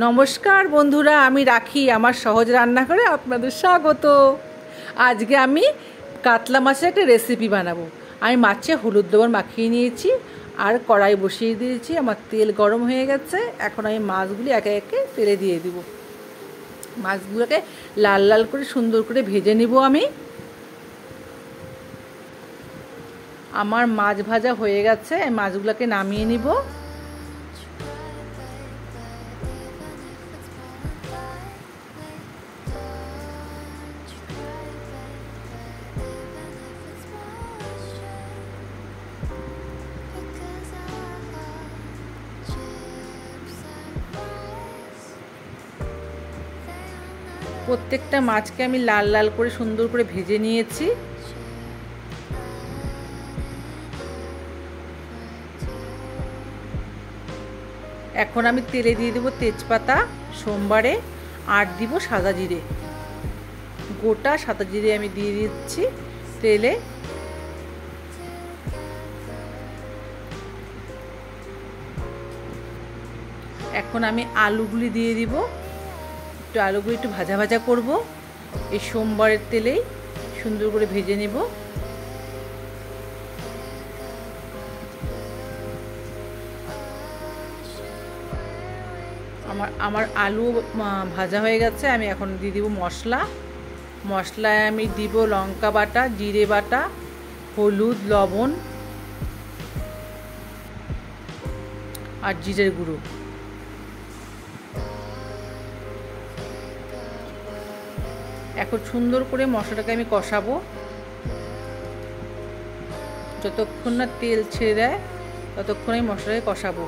নমস্কার বন্ধুরা, আমি রাখি আমার সহজ রান্না করে আপনাদের স্বাগত। আজকে আমি কাতলা মাছের একটা রেসিপি বানাবো। আমি মাছে হলুদ লবণ মাখিয়ে নিয়েছি আর কড়াই বসিয়ে দিয়েছি। আমার তেল গরম হয়ে গেছে। এখন আমি মাছগুলি একে একে তেলে দিয়ে দিব। মাছগুলোকে লাল লাল করে সুন্দর করে ভেজে নিব। আমার মাছ ভাজা হয়ে গেছে। মাছগুলোকে নামিয়ে নিব। প্রত্যেকটা মাছকে আমি লাল লাল করে সুন্দর করে ভেজে নিয়েছি। এখন আমি তেলে দিয়ে দেবো তেজপাতা, সোমবারে, আর দিব সাদা জিরে। গোটা সাদা জিরে আমি দিয়ে দিচ্ছি তেলে। এখন আমি আলুগুলি দিয়ে দিব। আলুগুলি একটু ভাজা ভাজা করব। এই সোমবারের তেলেই সুন্দর করে ভেজে নেব। আমার আলু ভাজা হয়ে গেছে। আমি এখন দিয়ে দিব মশলায় আমি দিব লঙ্কা বাটা, জিরে বাটা, হলুদ, লবণ আর জিরের গুঁড়ো। এখন সুন্দর করে মশলাটাকে আমি কষাবো যতক্ষণ না তেল ছেড়ে দেয়, ততক্ষণ আমি মশলাটাকে কষাবো।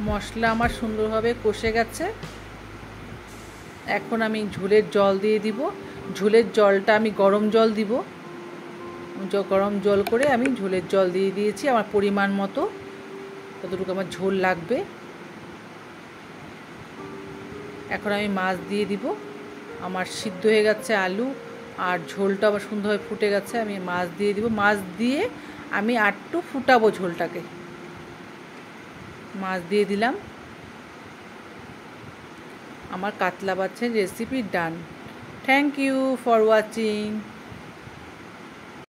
মশলা আমার সুন্দরভাবে কষে গেছে। এখন আমি ঝোলের জল দিয়ে দিব। ঝোলের জলটা আমি গরম জল দিব। গরম জল করে আমি ঝোলের জল দিয়ে দিয়েছি আমার পরিমাণ মতো, কতটুকু আমার ঝোল লাগবে। এখন আমি মাছ দিয়ে দিব। আমার সিদ্ধ হয়ে গেছে আলু আর ঝোলটা আবার সুন্দরভাবে ফুটে গেছে। আমি মাছ দিয়ে দিব। মাছ দিয়ে আমি আরেকটু ফুটাবো ঝোলটাকে। মাছ দিয়ে দিলাম। আমার কাতলা মাছের recipe done. Thank you for watching.